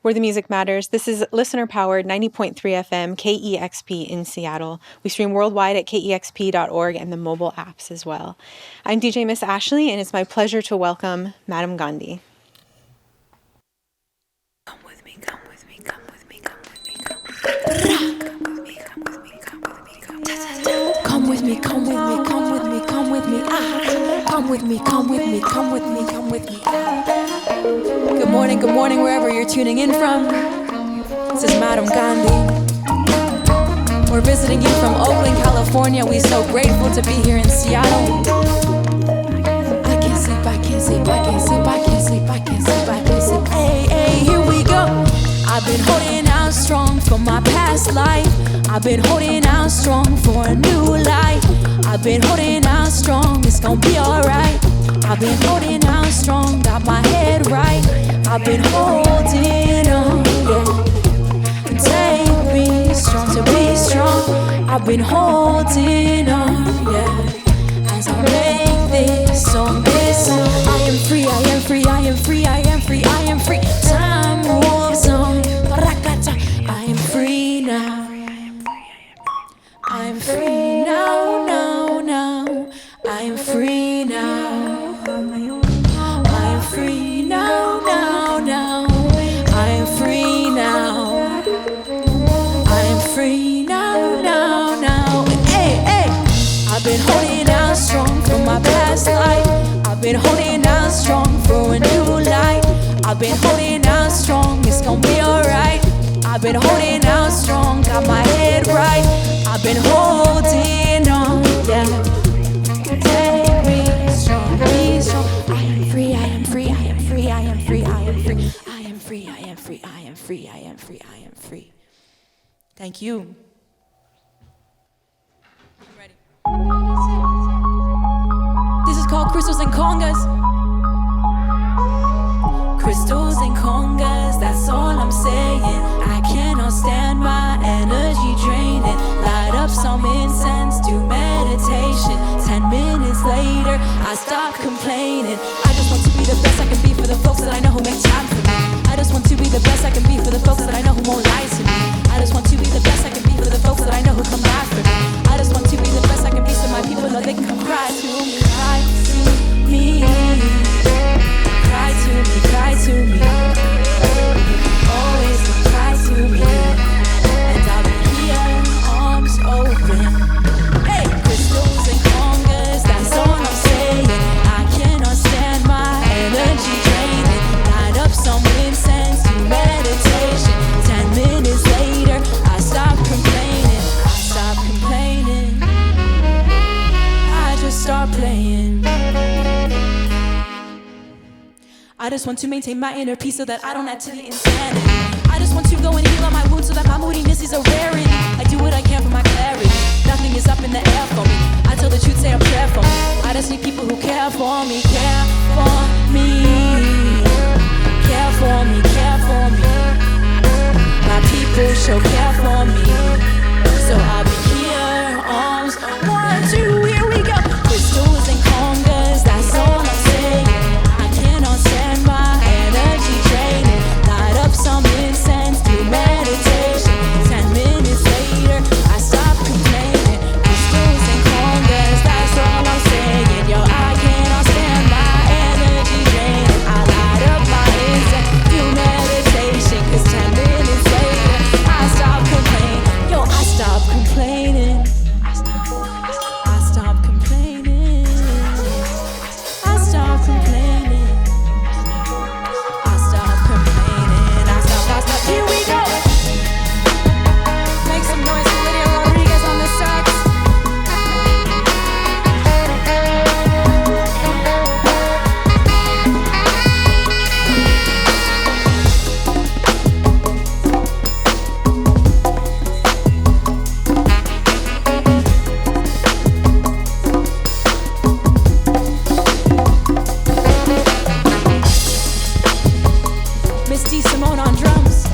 where the music matters. This is listener-powered 90.3 FM KEXP in Seattle. We stream worldwide at kexp.org and the mobile apps as well. I'm DJ Miss Ashley, and it's my pleasure to welcome Madam Gandhi. Come with me, come with me, come with me, come with me, come with me. Come with me, come with me, come with me, come with me. Come with me, come with me, come with me, come with me. Good morning, wherever you're tuning in from. This is Madam Gandhi. We're visiting you from Oakland, California. We're so grateful to be here in Seattle. I can't sleep, I can't sleep, I can't sleep, I can't sleep, I can't sleep, I can't sleep. Hey, hey, here we go. I've been holding out strong for my past life. I've been holding out strong for a new life. I've been holding out strong, it's gonna be alright. I've been holding out strong, got my head right. I've been holding on, yeah. Take me strong to be strong. I've been holding on, yeah. As I make this song, I am free, I am free, I am free, I am free, I am free. Time moves on, I am free now. I am free now, now, now. I am free now. I am free now, now, now. I am free now. I am free now, now, now. Hey, hey. I've been holding out strong for my past life. I've been holding out strong for a new life. I've been holding out strong, it's gonna be alright. I've been holding out strong, got my head right. I've been holding on, yeah. Take me strong, be strong. I am free, I am free, I am free, I am free, I am free. I am free, I am free, I am free, I am free, I am free. Thank you. I'm ready. This is called Crystals and Congas. Crystals and congas, that's all I'm saying. I cannot stand my energy draining. Light up some incense, do meditation. 10 minutes later, I stop complaining. I just want to be the best I can be for the folks that I know who make time for me. I just want to be the best I can be for the folks that I know who won't lie to me. I just want to be the best I can be for the folks that I know who come after me. I just want to be the best I can be so my people know they can come cry to me. Cry to me. Cry to me, cry to me. Always cry to me. And I'll be here, arms open. Hey, crystals and congas, that's all I'm saying. I cannot stand my energy draining. Light up some incense, do meditation. 10 minutes later, I stop complaining. I stop complaining. I just start playing. I just want to maintain my inner peace so that I don't add to the insanity. I just want to go and heal all my wounds so that my moodiness is a rarity. I do what I can for my clarity. Nothing is up in the air for me. I tell the truth, say a prayer for me. I just need people who care for me, care for me, care for me, care for me. My people show care for me, so I'll be here, arms, 1, 2, here we go. Crystals and congas, that's all I'm saying. My energy draining. Light up some incense, do meditation. 10 minutes later, I stop complaining. Crystals and congas, that's all I'm saying. Yo, I cannot stand my energy draining. I light up my incense, do meditation. 'Cause 10 minutes later, I stop complaining. Yo, I stop complaining. I stop complaining. I stop complaining. Here we go. Make some noise for Lidia on the Suggs. Miss Dee Simone on drums.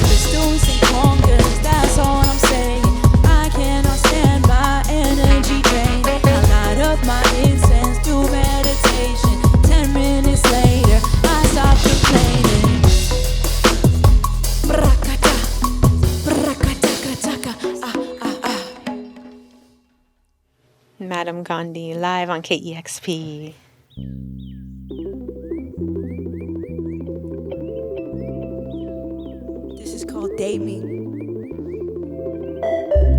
Crystals and congas, that's all I'm saying. I cannot stand my energy Madam Gandhi, live on KEXP. This is called Date Me.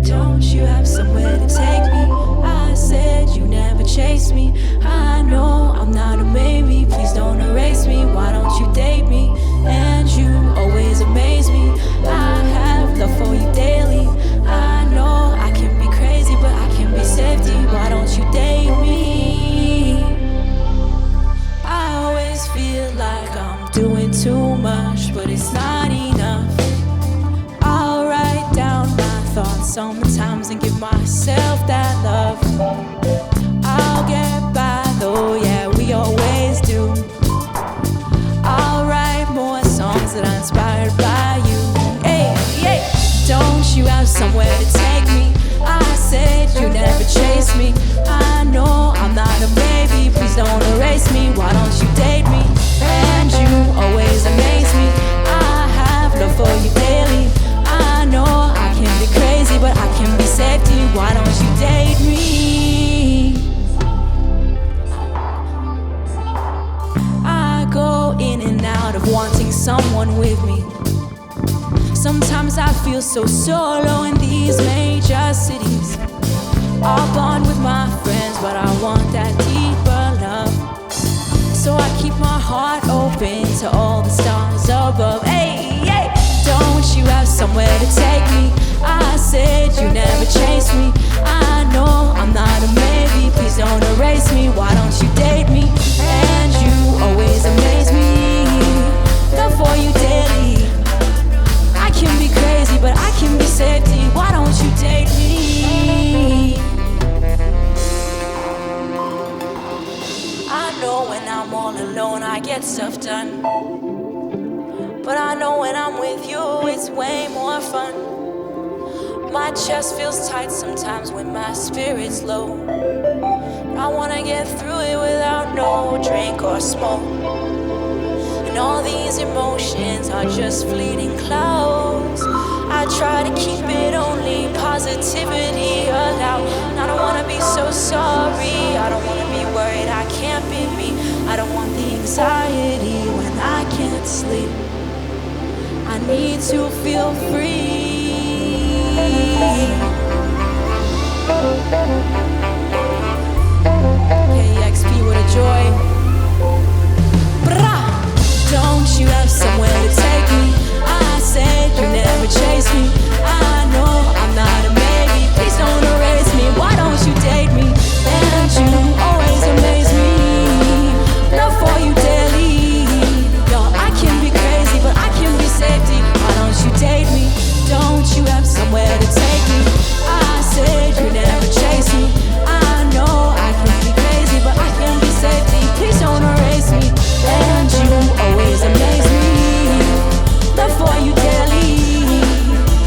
Don't you have somewhere to take me? I said you never chase me. I know I'm not a maybe. Please don't erase me. Why don't you date me? And you always amaze me. I have love for you daily. I know I can be crazy, but I can be safety. Why don't you date me? I always feel like I'm doing too much, but it's not enough. I'll write down my thoughts sometimes and give myself that love. I'll get by though, yeah, we always do. I'll write more songs that are inspired by you. Hey, hey, don't you have somewhere to take me? I said you never chase me. I know I'm not a baby, please don't erase me. Why don't you date me? And you always amaze me. I have love for you daily. I know I can be crazy, but I can be safety. Why don't you date me? I go in and out of wanting someone with me. Sometimes I feel so solo in these major cities. I'll bond with my friends, but I want that deeper love. So I keep my heart open to all the stars above. Hey, hey, don't you have somewhere to take me? I said you never chase me. I know I'm not a maybe. Please don't erase me. Why don't you date me? And you always amaze me. Love for you daily. I can be crazy, but I can be safety. Why don't you date me? I know when I'm all alone I get stuff done, but I know when I'm with you it's way more fun. My chest feels tight sometimes when my spirit's low. I wanna get through it without no drink or smoke. And all these emotions are just fleeting clouds. I try to keep it only positivity allowed. And I don't wanna be so sorry. I don't wanna be worried I can't be me. I don't want the anxiety when I can't sleep. I need to feel free. KEXP, what a joy. Brah! Don't you have somewhere to take me? I said you never chase me. I know I'm not a maybe. Please don't erase me. Why don't you date me? And you always amaze me. Love for you daily. Yo, I can be crazy, but I can be safety. Why don't you date me? Don't you have somewhere to take me? I said you never chase me. I know I can be crazy, but I can be safety. Please don't erase me. And you always amaze me. Love for you daily.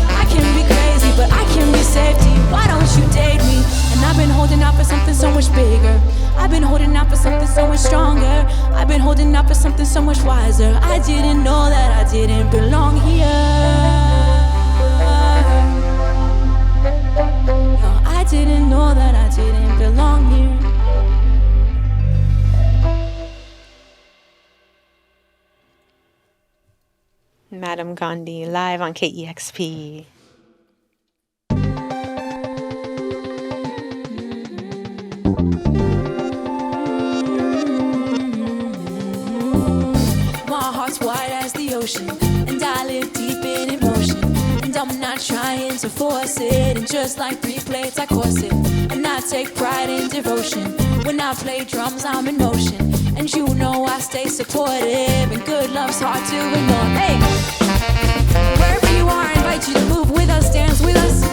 I can be crazy, but I can be safety. Why don't you date me? And I've been holding out for something so much bigger. I've been holding out for something so much stronger. I've been holding out for something so much wiser. I didn't know that I didn't belong here. No, I didn't know that I didn't belong here. Madam Gandhi, live on KEXP. My heart's wide as the ocean, and I live deep in emotion. And I'm not trying to force it, and just like 3 plates I course it. And I take pride in devotion. When I play drums I'm in motion, and you know I stay supportive, and good love's hard to ignore. Hey, wherever you are I invite you to move with us, dance with us.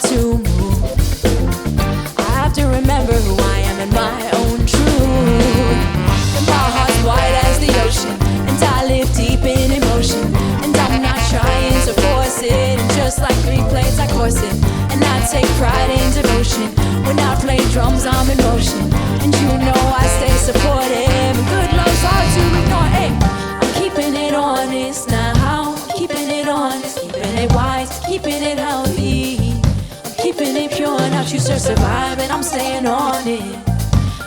To move, I have to remember who I am and my own truth. And my heart's wide as the ocean, and I live deep in force it. And I take pride in devotion. When I play drums, I'm in motion. And you know I stay supportive. And good love's hard to ignore. Hey, I'm keeping it honest now. Keeping it honest, keeping it wise, keeping it healthy. I'm keeping it pure, not choose to survive. And I'm staying on it.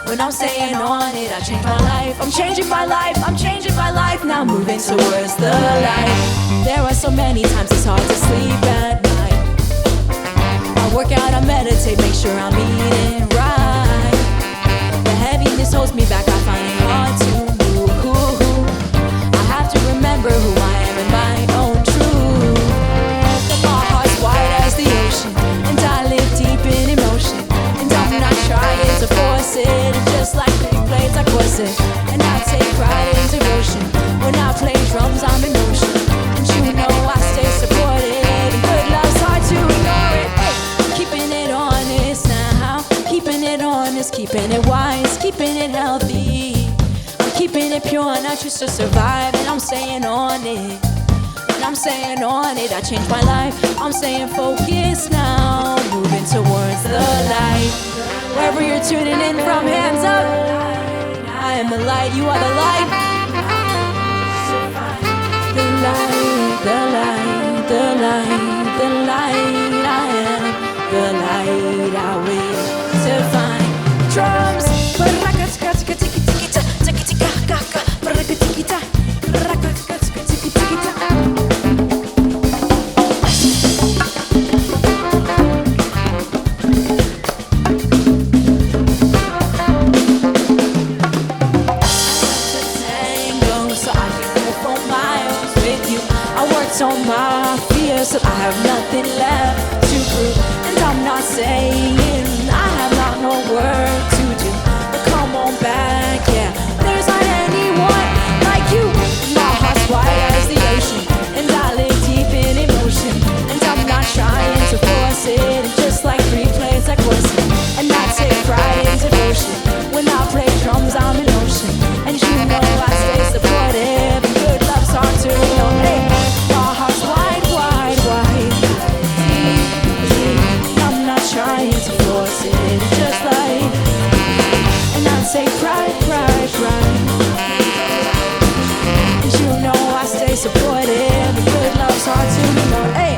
When I'm staying on it, I change my life. I'm changing my life, I'm changing my life. Now moving towards the light. There are so many times it's hard to sleep at night. I work out, I meditate, make sure I'm eating right. The heaviness holds me back, I find it hard to move. I have to remember who I am in my own truth. That my heart's wide as the ocean, and I live deep in emotion. And I'm not trying to force it. Just like big blades, I course it. And I take pride in devotion. When I play drums, I'm in motion. And you know I stay supportive. And good love's hard to ignore it. Hey, keeping it honest now. Keeping it honest, keeping it wise, keeping it healthy. I'm keeping it pure, not just to survive. And I'm staying on it. And I'm staying on it. I changed my life. I'm staying focused now. Moving towards the light. Wherever you're tuning in from, hands up. I am the light, you are the light. The light, the light, the light, the light. I am the light, I will to find drums. On my fears till I have nothing left to prove. And I'm not saying I have not no work to do, but come on back, yeah. There's not anyone like you. My heart's wide as the ocean, and I live deep in emotion. And I'm not trying to force it. Just like free plays, I course it. And I take pride in devotion. When I play drums, I'm in motion. And you know I stay supportive. And good love's hard to ignore. Hey. Trying to force it, just like, and I take pride, pride, pride. And you know I stay supportive, and good love's hard to ignore. Hey.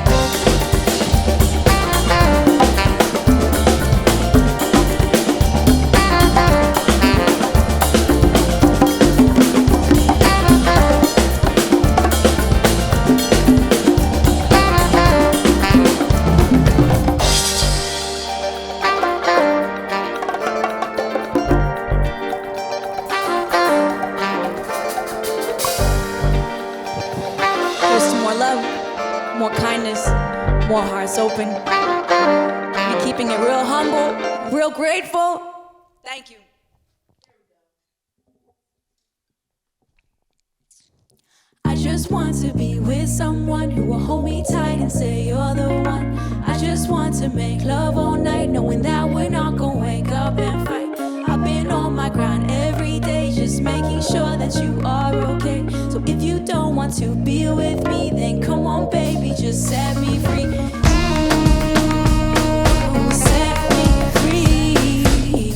More hearts open. Be keeping it real humble, real grateful. Thank you. I just want to be with someone who will hold me tight and say you're the one. I just want to make love all night, knowing that we're not gonna wake up and fight. I've been on my grind every day, just making sure that you are okay. So if you don't want to be with me, then come on, baby, just set me free. Set me free.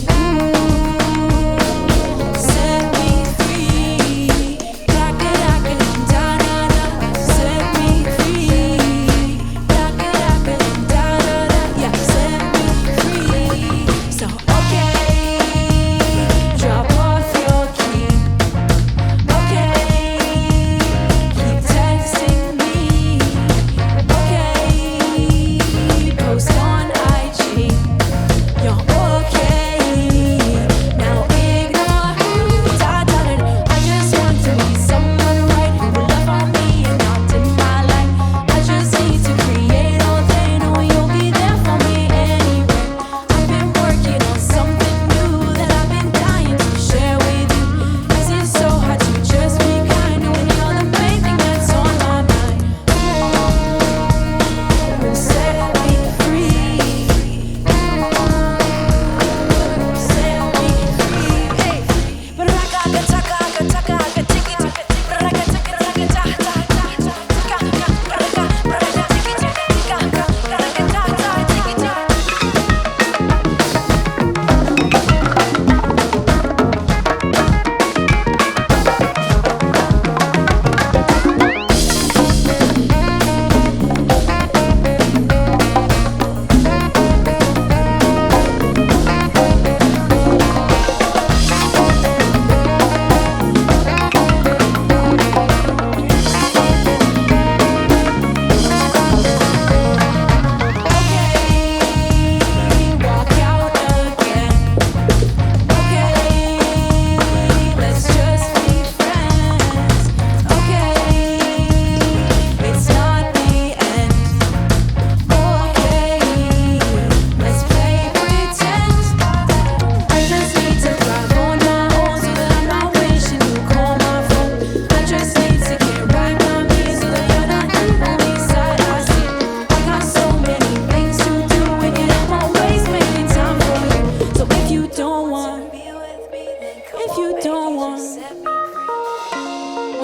Set me free. Da da da da da da. Set me free. Da da da da da. Yeah, set me free. So okay, drop off your key. Okay, keep texting me. Okay.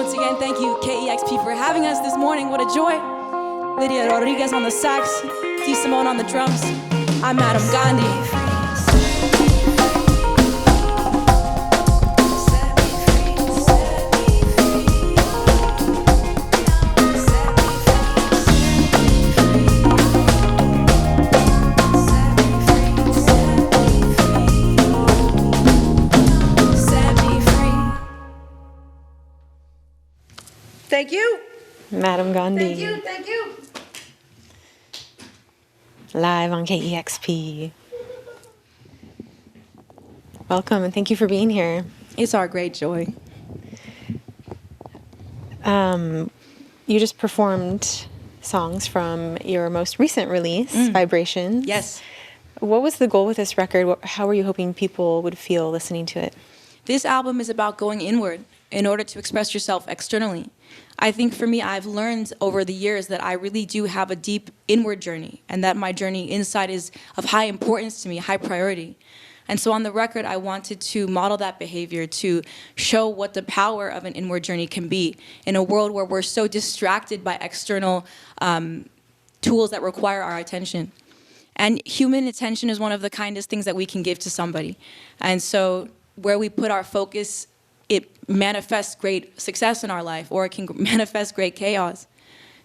Once again, thank you, KEXP, for having us this morning. What a joy. Lidia Rodriguez on the sax, Dee Simone on the drums. I'm Madam Gandhi. Thank you. Madam Gandhi. Thank you. Live on KEXP. Welcome and thank you for being here. It's our great joy. You just performed songs from your most recent release, Vibrations. Yes. What was the goal with this record? How were you hoping people would feel listening to it? This album is about going inward in order to express yourself externally. I think for me, I've learned over the years that I really do have a deep inward journey, and that my journey inside is of high importance to me, high priority. And so on the record, I wanted to model that behavior, to show what the power of an inward journey can be in a world where we're so distracted by external tools that require our attention. And human attention is one of the kindest things that we can give to somebody. And so where we put our focus, it manifests great success in our life, or it can manifest great chaos.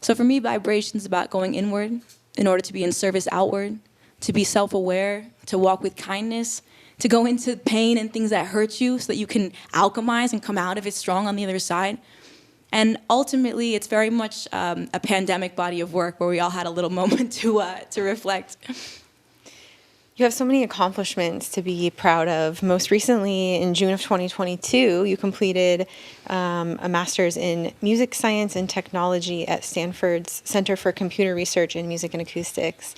So for me, Vibrations is about going inward in order to be in service outward, to be self-aware, to walk with kindness, to go into pain and things that hurt you so that you can alchemize and come out of it strong on the other side. And ultimately, it's very much a pandemic body of work where we all had a little moment to reflect. You have so many accomplishments to be proud of. Most recently, in June of 2022, you completed a master's in music science and technology at Stanford's Center for Computer Research in Music and Acoustics.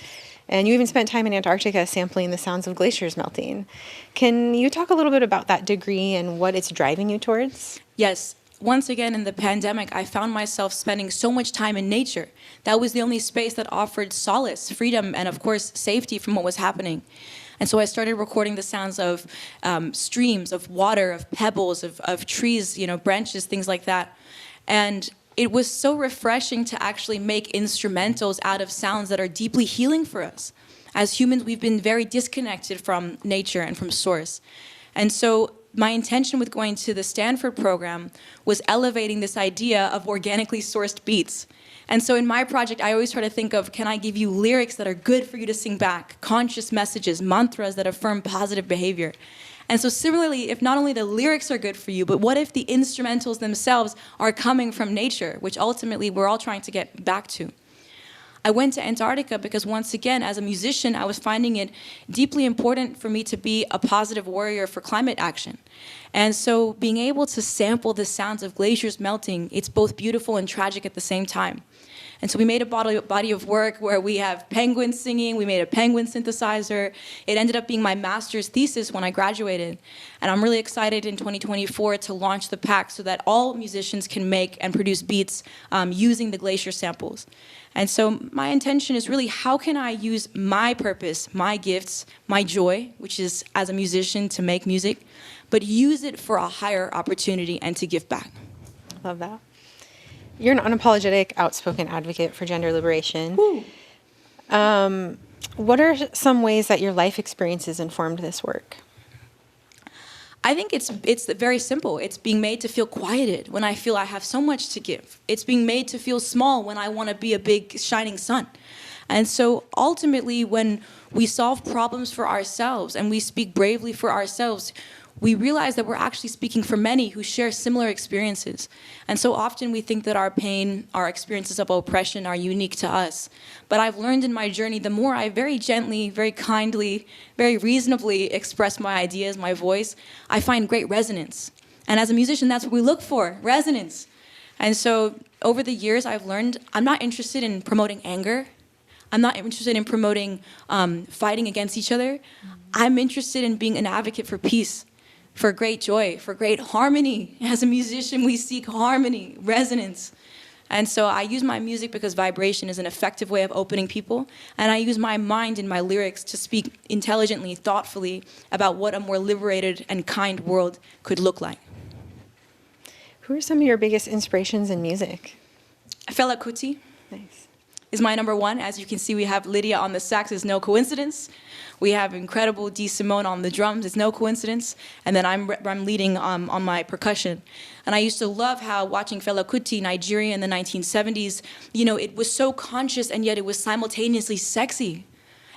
And you even spent time in Antarctica sampling the sounds of glaciers melting. Can you talk a little bit about that degree and what it's driving you towards? Yes. Once again, in the pandemic, I found myself spending so much time in nature. That was the only space that offered solace, freedom, and of course, safety from what was happening. And so I started recording the sounds of streams, of water, of pebbles, of trees, branches, things like that. And it was so refreshing to actually make instrumentals out of sounds that are deeply healing for us. As humans, we've been very disconnected from nature and from source. And so my intention with going to the Stanford program was elevating this idea of organically sourced beats. And so in my project, I always try to think of, can I give you lyrics that are good for you to sing back, conscious messages, mantras that affirm positive behavior. And so similarly, if not only the lyrics are good for you, but what if the instrumentals themselves are coming from nature, which ultimately we're all trying to get back to. I went to Antarctica because once again, as a musician, I was finding it deeply important for me to be a positive warrior for climate action. And so being able to sample the sounds of glaciers melting, it's both beautiful and tragic at the same time. And so we made a body of work where we have penguins singing, we made a penguin synthesizer. It ended up being my master's thesis when I graduated. And I'm really excited in 2024 to launch the pack so that all musicians can make and produce beats using the glacier samples. And so my intention is really, how can I use my purpose, my gifts, my joy, which is as a musician to make music, but use it for a higher opportunity and to give back. Love that. You're an unapologetic, outspoken advocate for gender liberation. What are some ways that your life experiences informed this work? I think it's very simple. It's being made to feel quieted when I feel I have so much to give. It's being made to feel small when I want to be a big shining sun. And so ultimately, when we solve problems for ourselves and we speak bravely for ourselves, we realize that we're actually speaking for many who share similar experiences. And so often we think that our pain, our experiences of oppression are unique to us. But I've learned in my journey, the more I very gently, very kindly, very reasonably express my ideas, my voice, I find great resonance. And as a musician, that's what we look for, resonance. And so over the years, I've learned I'm not interested in promoting anger. I'm not interested in promoting fighting against each other. I'm interested in being an advocate for peace, for great joy, for great harmony. As a musician, we seek harmony, resonance. And so I use my music because vibration is an effective way of opening people. And I use my mind in my lyrics to speak intelligently, thoughtfully about what a more liberated and kind world could look like. Who are some of your biggest inspirations in music? Fela Kuti Nice. is my number one. As you can see, we have Lidia on the sax. It's no coincidence. We have incredible Dee Simone on the drums. It's no coincidence. And then I'm leading on my percussion. And I used to love how watching Fela Kuti, Nigeria in the 1970s, it was so conscious and yet it was simultaneously sexy.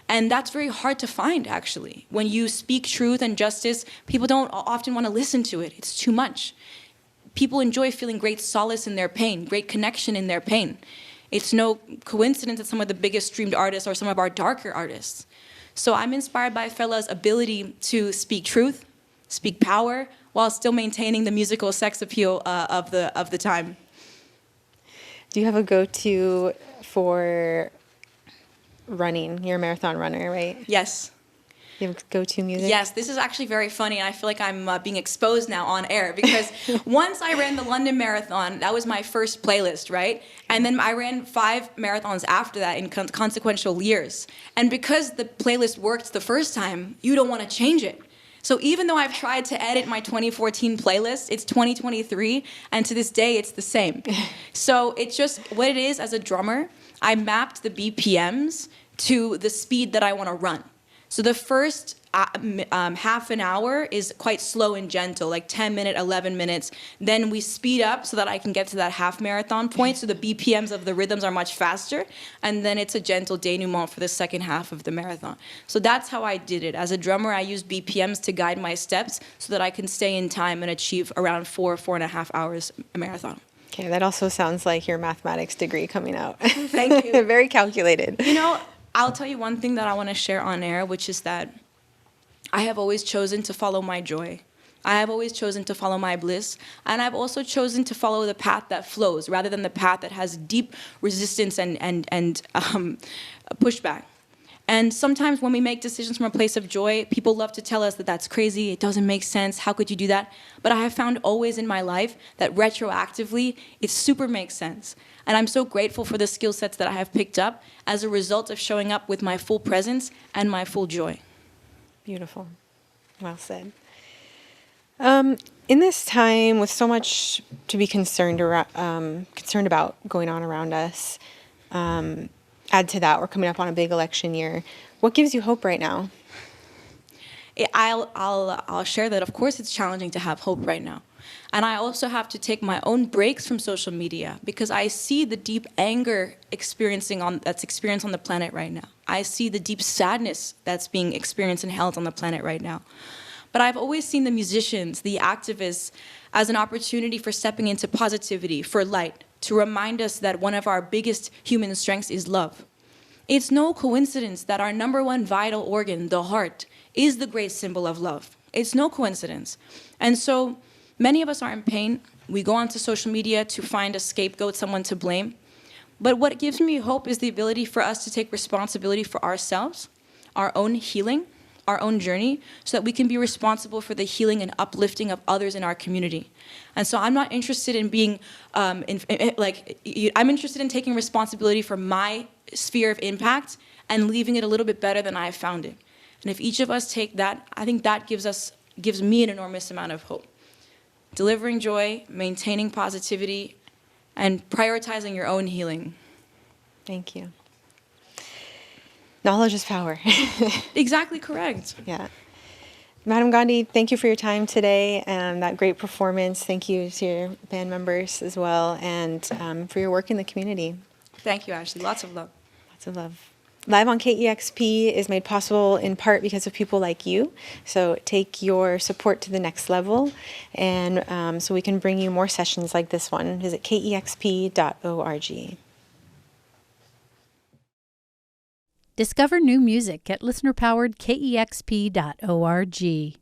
And that's very hard to find, actually. When you speak truth and justice, people don't often want to listen to it. It's too much. People enjoy feeling great solace in their pain, great connection in their pain. It's no coincidence that some of the biggest streamed artists are some of our darker artists. So I'm inspired by Fela's ability to speak truth, speak power, while still maintaining the musical sex appeal of the time. Do you have a go-to for running? You're a marathon runner, right? Yes. You have go-to music? Yes, this is actually very funny, and I feel like I'm being exposed now on air, because once I ran the London Marathon, that was my first playlist, right? And then I ran 5 marathons after that in consequential years. And because the playlist worked the first time, you don't want to change it. So even though I've tried to edit my 2014 playlist, it's 2023, and to this day, it's the same. So it's just what it is as a drummer. I mapped the BPMs to the speed that I want to run. So the first half an hour is quite slow and gentle, like 10 minutes, 11 minutes. Then we speed up so that I can get to that half marathon point. So the BPMs of the rhythms are much faster. And then it's a gentle denouement for the second half of the marathon. So that's how I did it. As a drummer, I used BPMs to guide my steps so that I can stay in time and achieve around 4.5 hours a marathon. Okay, that also sounds like your mathematics degree coming out. Thank you. Very calculated. I'll tell you one thing that I want to share on air, which is that I have always chosen to follow my joy. I have always chosen to follow my bliss. And I've also chosen to follow the path that flows rather than the path that has deep resistance and pushback. And sometimes when we make decisions from a place of joy, people love to tell us that that's crazy, it doesn't make sense, how could you do that? But I have found always in my life that retroactively, it super makes sense. And I'm so grateful for the skill sets that I have picked up as a result of showing up with my full presence and my full joy. Beautiful. Well said. In this time, with so much to be concerned about going on around us, add to that, we're coming up on a big election year. What gives you hope right now? I'll share that, of course, it's challenging to have hope right now. And I also have to take my own breaks from social media because I see the deep anger that's experienced on the planet right now. I see the deep sadness that's being experienced and held on the planet right now. But I've always seen the musicians, the activists, as an opportunity for stepping into positivity, for light, to remind us that one of our biggest human strengths is love. It's no coincidence that our number one vital organ, the heart, is the great symbol of love. It's no coincidence. And so many of us are in pain. We go onto social media to find a scapegoat, someone to blame. But what gives me hope is the ability for us to take responsibility for ourselves, our own healing, our own journey, so that we can be responsible for the healing and uplifting of others in our community. And so I'm not interested in being, I'm interested in taking responsibility for my sphere of impact and leaving it a little bit better than I found it. And if each of us take that, I think that gives me an enormous amount of hope. Delivering joy, maintaining positivity, and prioritizing your own healing. Thank you. Knowledge is power. Exactly correct. Yeah. Madam Gandhi, thank you for your time today and that great performance. Thank you to your band members as well and for your work in the community. Thank you, Ashley. Lots of love. Lots of love. Live on KEXP is made possible in part because of people like you. So take your support to the next level and so we can bring you more sessions like this one. Visit KEXP.org. Discover new music at listener-powered KEXP.org.